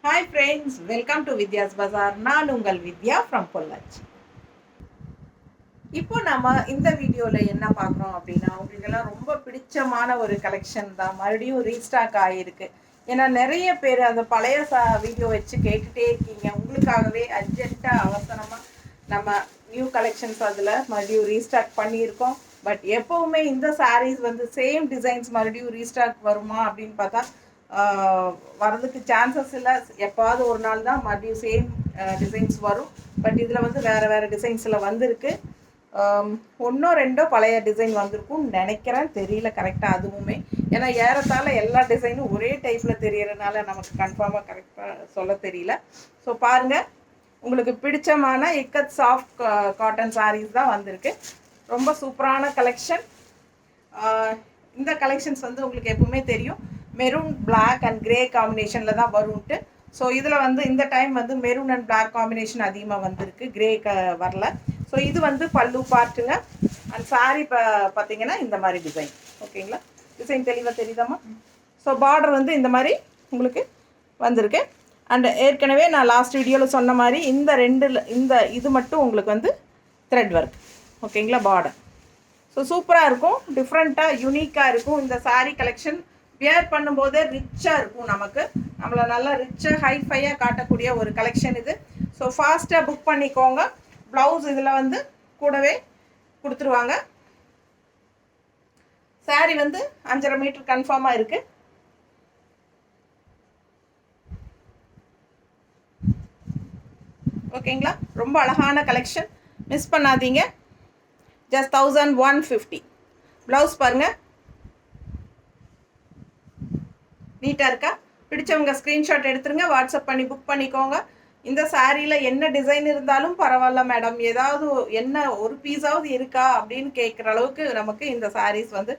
Hi friends, welcome to Vidya's Bazaar. நான் உங்கள் வித்யா from Pollachi. இப்போ நம்ம இந்த வீடியோவில் என்ன பார்க்குறோம் அப்படின்னா உங்களுக்கெல்லாம் ரொம்ப பிடிச்சமான ஒரு கலெக்ஷன் தான் மறுபடியும் ரீஸ்டாக் ஆகியிருக்கு. ஏன்னா நிறைய பேர் அந்த பழைய வீடியோ வச்சு கேட்டுகிட்டே இருக்கீங்க. உங்களுக்காகவே அர்ஜென்ட்டாக அவசரமாக நம்ம நியூ கலெக்ஷன்ஸ் அதில் மறுபடியும் ரீஸ்டாக் பண்ணியிருக்கோம். பட் எப்போவுமே இந்த சாரீஸ் வந்து சேம் டிசைன்ஸ் மறுபடியும் ரீஸ்டாக் வருமா அப்படின்னு பார்த்தா வரதுக்கு சான்சஸ் இல்லை. எப்பாவது ஒரு நாள் தான் மறுபடியும் சேம் டிசைன்ஸ் வரும். பட் இதில் வந்து வேறு டிசைன்ஸில் வந்திருக்கு. ஒன்றோ ரெண்டோ பழைய டிசைன் வந்திருக்கும்னு நினைக்கிறேன், தெரியல கரெக்டாக அதுவுமே. ஏன்னா ஏறத்தாழ எல்லா டிசைனும் ஒரே டைப்பில் தெரியறதுனால நமக்கு கன்ஃபார்மாக கரெக்டாக சொல்ல தெரியல. ஸோ பாருங்கள், உங்களுக்கு பிடிச்சமான இக்கத் சாஃப்ட் காட்டன் சாரீஸ் தான் வந்திருக்கு. ரொம்ப சூப்பரான கலெக்ஷன். இந்த கலெக்ஷன்ஸ் வந்து உங்களுக்கு எப்பவுமே தெரியும் மெரூன் பிளாக் அண்ட் கிரே காம்பினேஷனில் தான் வரும்ட்டு. ஸோ இதில் வந்து இந்த டைம் வந்து மெரூன் அண்ட் பிளாக் காம்பினேஷன் அதிகமாக வந்திருக்கு, கிரே வரல. ஸோ இது வந்து பல்லு பார்ட்டுங்க. அண்ட் சாரீ பார்த்தீங்கன்னா இந்த மாதிரி டிசைன். ஓகேங்களா, டிசைன் தெளிவாக தெரியுதாம்மா? ஸோ பார்டர் வந்து இந்த மாதிரி உங்களுக்கு வந்திருக்கு. அண்ட் ஏற்கனவே நான் லாஸ்ட் வீடியோவில் சொன்ன மாதிரி இந்த இது மட்டும் உங்களுக்கு வந்து த்ரெட் ஒர்க். ஓகேங்களா, பார்டர். ஸோ சூப்பராக இருக்கும், டிஃப்ரெண்ட்டாக யூனிக்காக இருக்கும். இந்த சாரீ கலெக்ஷன் வியர் பண்ணும்போதே ரிச்சாக இருக்கும், நம்மளை நல்லா ரிச்சாக ஹைஃபையாக காட்டக்கூடிய ஒரு கலெக்ஷன் இது. ஸோ ஃபாஸ்ட்டாக புக் பண்ணிக்கோங்க. ப்ளவுஸ் இதில் வந்து கூடவே கொடுத்துருவாங்க. சாரீ வந்து 5.5 மீட்டர் கன்ஃபார்மாக இருக்குது. ஓகேங்களா, ரொம்ப அழகான கலெக்ஷன், மிஸ் பண்ணாதீங்க. ஜஸ்ட் 1150. ப்ளவுஸ் பாருங்கள், நீட்டாக இருக்கா? பிடிச்சவங்க ஸ்க்ரீன்ஷாட் எடுத்துருங்க, வாட்ஸ்அப் பண்ணி புக் பண்ணிக்கோங்க. இந்த சாரியில் என்ன டிசைன் இருந்தாலும் பரவாயில்ல மேடம், ஏதாவது என்ன ஒரு பீஸாவது இருக்கா அப்படின்னு கேட்குற அளவுக்கு நமக்கு இந்த சாரீஸ் வந்து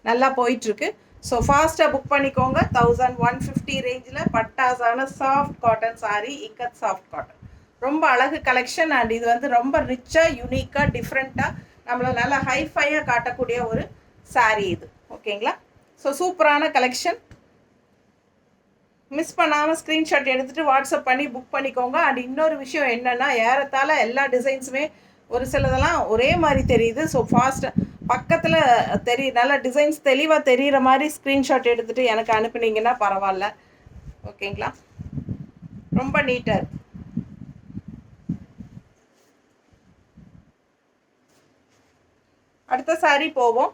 நல்லா போயிட்டுருக்கு. ஸோ ஃபாஸ்ட்டாக புக் பண்ணிக்கோங்க. 1150 ரேஞ்சில் பட்டாசான soft cotton sari, ikat soft cotton. ரொம்ப அழகு கலெக்ஷன். அண்ட் இது வந்து ரொம்ப ரிச்சாக யூனிக்காக டிஃப்ரெண்ட்டாக நம்மளை நல்லா ஹைஃபையாக காட்டக்கூடிய ஒரு சாரீ இது. ஓகேங்களா, ஸோ சூப்பரான கலெக்ஷன். மிஸ் பண்ணாமல் ஸ்க்ரீன்ஷாட் எடுத்துகிட்டு வாட்ஸ்அப் பண்ணி புக் பண்ணிக்கோங்க. அண்ட் இன்னொரு விஷயம் என்னென்னா, ஏறத்தாழ எல்லா டிசைன்ஸுமே ஒரு சிலதெல்லாம் ஒரே மாதிரி தெரியுது. ஸோ ஃபாஸ்ட்டாக பக்கத்தில் நல்ல டிசைன்ஸ் தெளிவாக தெரிகிற மாதிரி ஸ்க்ரீன்ஷாட் எடுத்துகிட்டு எனக்கு அனுப்புனீங்கன்னா பரவாயில்ல. ஓகேங்களா, ரொம்ப நீட்டாக இருக்குது. அடுத்த சாரீ போவோம்.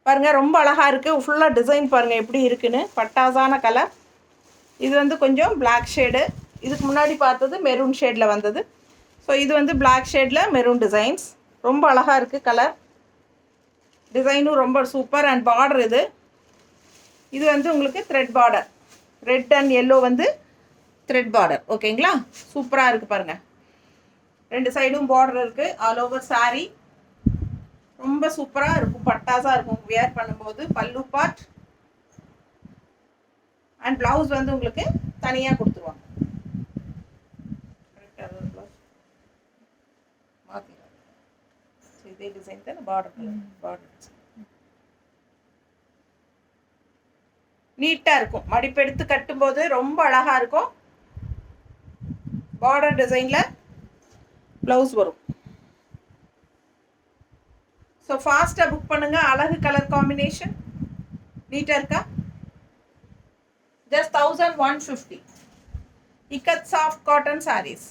பாருங்கள், ரொம்ப அழகாக இருக்குது. ஃபுல்லாக டிசைன் பாருங்கள் எப்படி இருக்குன்னு. பட்டாசான கலர். இது வந்து கொஞ்சம் பிளாக் ஷேடு. இதுக்கு முன்னாடி பார்த்தது மெரூன் ஷேடில் வந்தது. ஸோ இது வந்து பிளாக் ஷேடில் மெரூன் டிசைன்ஸ். ரொம்ப அழகாக இருக்குது கலர், டிசைனும் ரொம்ப சூப்பர். அண்ட் பார்டர் இது வந்து உங்களுக்கு thread border, red and yellow வந்து த்ரெட் பார்டர். ஓகேங்களா, சூப்பராக இருக்குது பாருங்கள். 2 சைடும் பார்டர் இருக்குது. ஆல் ஓவர் சாரீ ரொம்ப சூப்பராக இருக்கும், பட்டாசாக இருக்கும் வியர் பண்ணும்போது. பல்லு பார்ட் அண்ட் ப்ளவுஸ் வந்து உங்களுக்கு தனியாக கொடுத்துருவாங்க. இதே டிசைன் தான் பார்டர் நீட்டாக இருக்கும். மடிப்பெடுத்து கட்டும்போது ரொம்ப அழகாக இருக்கும். பார்டர் டிசைனில் ப்ளவுஸ் வரும். ஸோ ஃபாஸ்ட்டாக புக் பண்ணுங்கள். அழகு கலர் காம்பினேஷன், நீட்டாக இருக்கா? Just 1150. Ikat soft cotton saris.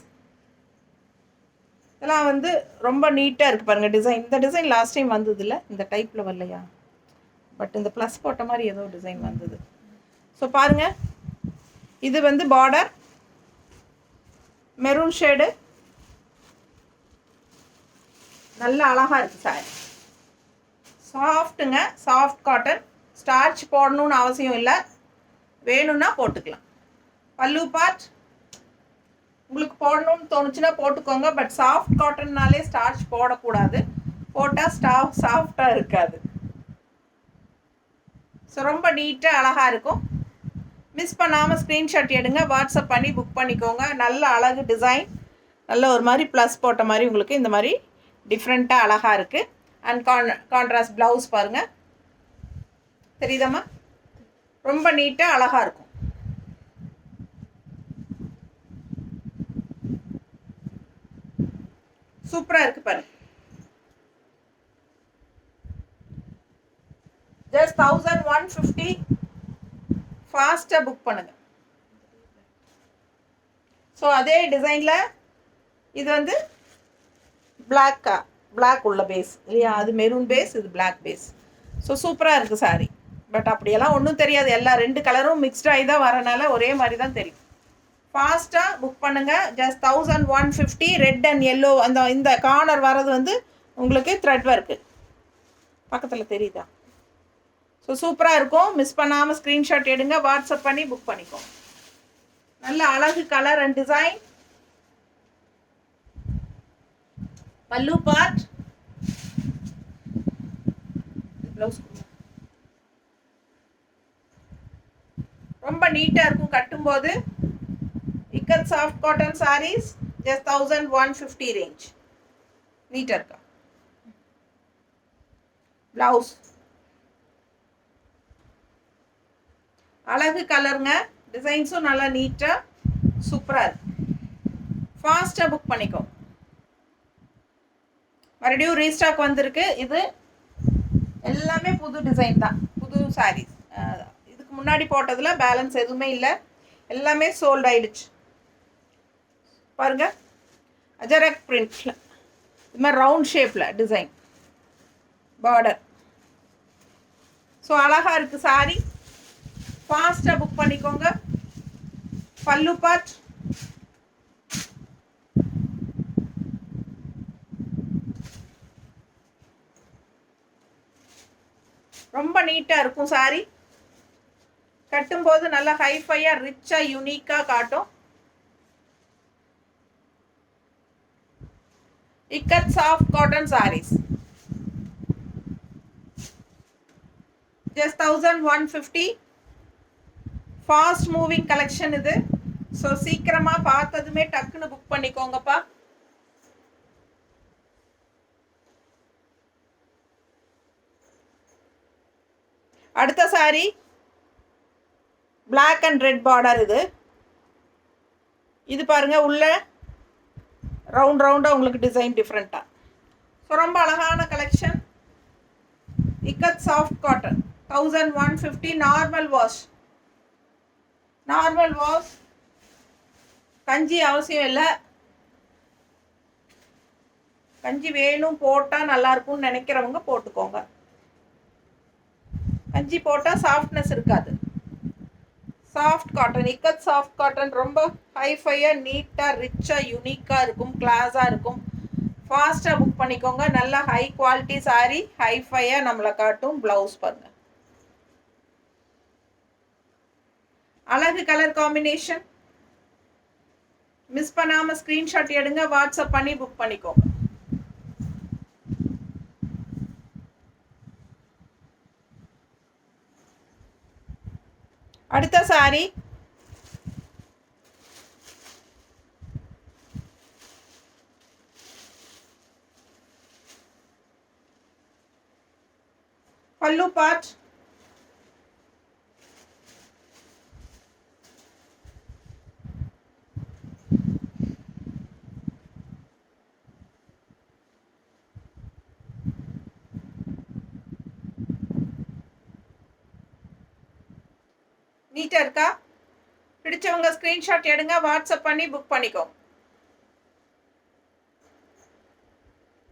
இதெல்லாம் வந்து ரொம்ப நீட்டாக இருக்குது பாருங்கள் டிசைன். இந்த டிசைன் லாஸ்ட் டைம் வந்தது இல்லை, இந்த டைப்பில் வரலையா? பட் இந்த ப்ளஸ் போட்ட மாதிரி ஏதோ டிசைன் வந்தது. ஸோ பாருங்கள், இது வந்து பார்டர் மெரூன் ஷேடு, நல்ல அழகாக இருக்குது சாரி. சாஃப்ட்டுங்க, சாஃப்ட் காட்டன். ஸ்டார்ச் போடணுன்னு அவசியம் இல்லை, வேணும்னா போட்டுக்கலாம். பல்லு பார்ட் உங்களுக்கு போடணும்னு தோணுச்சுன்னா போட்டுக்கோங்க. பட் சாஃப்ட் காட்டன்னாலே ஸ்டார்ச் போடக்கூடாது, போட்டால் சாஃப்டாக இருக்காது. ஸோ ரொம்ப நீட்டாக அழகாக இருக்கும். மிஸ் பண்ணாமல் ஸ்க்ரீன்ஷாட் எடுங்க, வாட்ஸ்அப் பண்ணி புக் பண்ணிக்கோங்க. நல்ல அழகு டிசைன், நல்ல ஒரு மாதிரி ப்ளஸ் போட்ட மாதிரி உங்களுக்கு இந்த மாதிரி டிஃப்ரெண்ட்டாக அழகாக இருக்குது. அண்ட் கான்ட்ராஸ்ட் ப்ளவுஸ் பாருங்கள். தெரியுதாம்மா? ரொம்ப நீட்டாக அழகாக இருக்கும். சூப்பராக இருக்குது பாருங்க. ஜஸ்ட் 1150. ஃபாஸ்ட்டாக புக் பண்ணுங்க. ஸோ அதே டிசைனில் இது வந்து பிளாக் உள்ள பேஸ் இல்லையா? அது மெரூன் பேஸ், இது பிளாக் பேஸ். ஸோ சூப்பராக இருக்குது சாரி. பட் அப்படியெல்லாம் ஒன்றும் தெரியாது, எல்லாம் 2 கலரும் மிக்ஸ்டாகி தான் வரனால ஒரே மாதிரி தான் தெரியும். ஃபாஸ்ட்டாக புக் பண்ணுங்கள். ஜஸ்ட் 1150. ரெட் அண்ட் எல்லோ அந்த இந்த கார்னர் வர்றது வந்து உங்களுக்கு த்ரெட் ஒர்க்கு பக்கத்தில் தெரியுதா? ஸோ சூப்பராக இருக்கும். மிஸ் பண்ணாமல் ஸ்க்ரீன்ஷாட் எடுங்க, வாட்ஸ்அப் பண்ணி புக் பண்ணிக்கோங்க. நல்ல அழகு colour and design. Pallu part, blouse ரொம்ப நீட்டாக இருக்கும் கட்டும்போது. Ikat soft cotton saris just 1150 range. நீட்டாக இருக்கா? ப்ளவுஸ் அழகு கலருங்க, டிசைன்ஸும் நல்லா நீட்டாக சூப்பராக இருக்கு. ஃபாஸ்ட்டாக புக் பண்ணிக்கோ. மறுபடியும் ரீஸ்டாக் வந்திருக்கு. இது எல்லாமே புது டிசைன் தான், புது சாரீஸ். இதுக்கு முன்னாடி போட்டதில் பேலன்ஸ் எதுவுமே இல்லை, எல்லாமே சோல்ட் ஆயிடுச்சு. பாருங்க, அஜரக் பிரிண்ட்ல இது மாதிரி ரவுண்ட் ஷேப்பில் டிசைன் பார்டர். ஸோ அழகாக இருக்குது சாரி. ஃபாஸ்ட்டாக புக் பண்ணிக்கோங்க. பல்லு பார்ட், ரொம்ப நீட்டாக இருக்கும் சாரி. கட்டும்போது நல்லா ஹைஃபையாக ரிச்சாக யூனிக்காக காட்டும். Ikat soft cotton saris just 1150. Fast moving collection இது. ஸோ சீக்கிரமாக பார்த்ததுமே டக்குன்னு புக் பண்ணிக்கோங்கப்பா. அடுத்த sari black and red border. இது பாருங்க, உள்ள ரவுண்டாக உங்களுக்கு டிசைன் டிஃப்ரெண்ட்டாக. ஸோ ரொம்ப அழகான collection. Ikat soft cotton 1150. Normal wash, கஞ்சி அவசியம் இல்லை. கஞ்சி வேணும், போட்டால் நல்லாயிருக்கும்னு நினைக்கிறவங்க போட்டுக்கோங்க. கஞ்சி போட்டால் சாஃப்ட்னஸ் இருக்காது. Soft cotton, ikat soft cotton ரொம்ப ஹைஃபையாக நீட்டாக ரிச்சாக யூனிக்காக இருக்கும், கிளாஸாக இருக்கும். ஃபாஸ்ட்டாக புக் பண்ணிக்கோங்க. நல்லா ஹை குவாலிட்டி சாரீ, ஹைஃபையாக நம்மளை காட்டும். ப்ளவுஸ் பாருங்க, அழகு கலர் காம்பினேஷன். மிஸ் பண்ணாமல் ஸ்க்ரீன்ஷாட் எடுங்க, வாட்ஸ்அப் பண்ணி புக் பண்ணிக்கோங்க. அடுத்த சாரி பல்லு பார்ட், நீட்டாக இருக்கா? பிடிச்சவங்க ஸ்க்ரீன்ஷாட் எடுங்க, வாட்ஸ்அப் பண்ணி புக் பண்ணிக்கோ.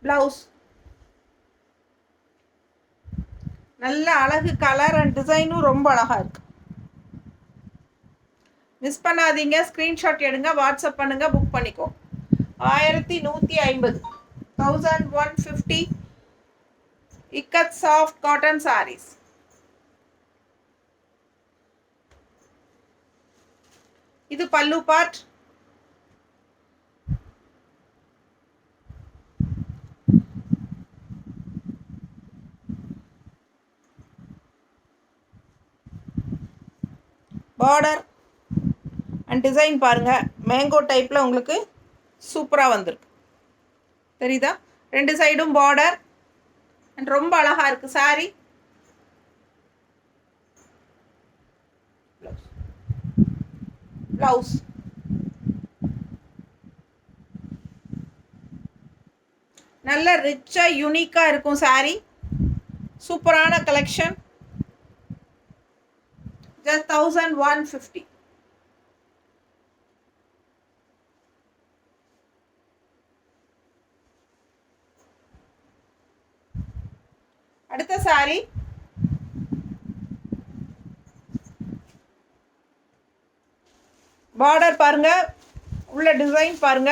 ப்ளவுஸ் நல்ல அழகு கலர் அண்ட் டிசைனும் ரொம்ப அழகாக இருக்கு. மிஸ் பண்ணாதீங்க, ஸ்க்ரீன்ஷாட் எடுங்க, வாட்ஸ்அப் பண்ணுங்க, புக் பண்ணிக்கோ. 1150, 1150 இக்கத் சாஃப்ட் காட்டன் சாரீஸ். இது பல்லு பார்ட். பார்டர் அண்ட் டிசைன் பாருங்க, மேங்கோ டைப்பில் உங்களுக்கு சூப்பராக வந்திருக்கு. தெரியுதா? 2 சைடும் பார்டர் அண்ட் ரொம்ப அழகாக இருக்குது சாரி. ப்ளவுஸ். நல்ல ரிச்சா யூனிக்கா இருக்கும் சாரி. சூப்பரான கலெக்ஷன். just 1150. அடுத்த சாரி பார்டர் பாருங்க, உள்ள டிசைன் பாருங்க,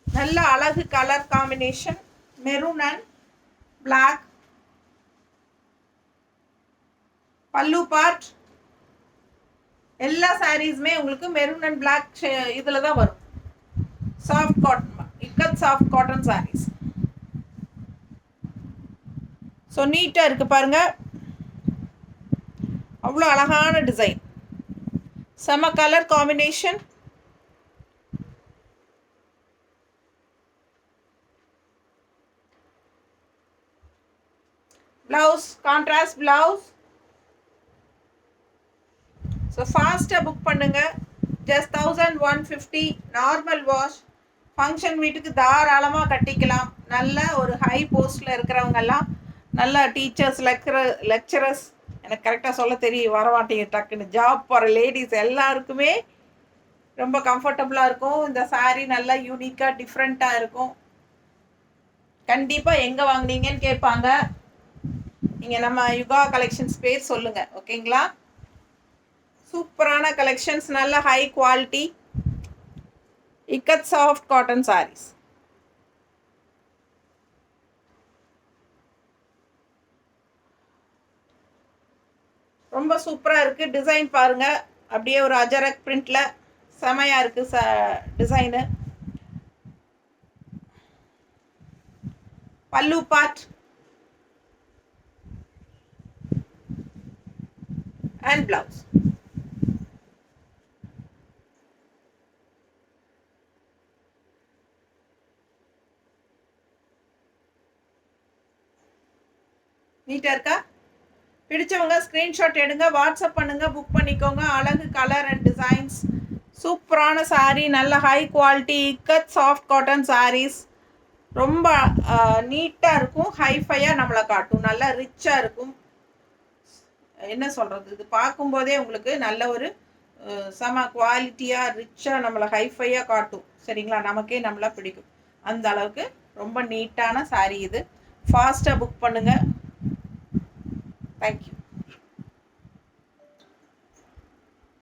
நல்ல அழகு colour combination, maroon and black. Pallu part எல்லா சாரீஸ்மே உங்களுக்கு மெரூன் அண்ட் பிளாக் இதில் தான் வரும். Soft cotton, ikat soft cotton saris. So நீட்டாக இருக்குது பாருங்க, அவ்வளோ அழகான டிசைன், செம colour combination. Blouse contrast blouse. So ஃபாஸ்ட்டாக புக் பண்ணுங்க. ஜஸ்ட் 1150. நார்மல் வாஷ், ஃபங்க்ஷன் வீட்டுக்கு தாராளமாக கட்டிக்கலாம். நல்ல ஒரு ஹை போஸ்ட்டில் இருக்கிறவங்கெல்லாம், நல்ல டீச்சர்ஸ், லெக்சரர்ஸ், எனக்கு கரெக்டாக சொல்ல தெரியும் வரமாட்டேங்க டக்குன்னு, ஜாப் போகிற லேடிஸ் எல்லாருக்குமே ரொம்ப கம்ஃபர்டபுளாக இருக்கும். இந்த சாரீ நல்லா யூனிக்காக டிஃப்ரெண்ட்டாக இருக்கும். கண்டிப்பாக எங்கே வாங்கினீங்கன்னு கேட்பாங்க. நீங்கள் நம்ம யுகா கலெக்ஷன்ஸ் பேர் சொல்லுங்கள், ஓகேங்களா? சூப்பரான கலெக்ஷன்ஸ், நல்ல high quality ikat soft cotton saris. ரொம்ப சூப்பராக இருக்குது. டிசைன் பாருங்கள், அப்படியே ஒரு அஜரக் பிரிண்டில் செமையாக இருக்குது டிசைனு. பல்லு பார்ட் அண்ட் பிளவுஸ். நீட்டாக இருக்கா? பிடிச்சவங்க ஸ்க்ரீன்ஷாட் எடுங்க, வாட்ஸ்அப் பண்ணுங்கள், புக் பண்ணிக்கோங்க. அழகு கலர் அண்ட் டிசைன்ஸ், சூப்பரான சாரீ, நல்ல high quality ikat soft cotton saris. ரொம்ப நீட்டாக இருக்கும், ஹைஃபையாக நம்மளை காட்டும், நல்லா ரிச்சாக இருக்கும். என்ன சொல்கிறது, இது பார்க்கும்போதே உங்களுக்கு நல்ல ஒரு செம குவாலிட்டியாக ரிச்சாக நம்மளை ஹைஃபையாக காட்டும். சரிங்களா? நமக்கே நம்மளை பிடிக்கும் அந்த அளவுக்கு. ரொம்ப நீட்டான சாரீ இது. ஃபாஸ்ட்டாக புக் பண்ணுங்கள். Thank you.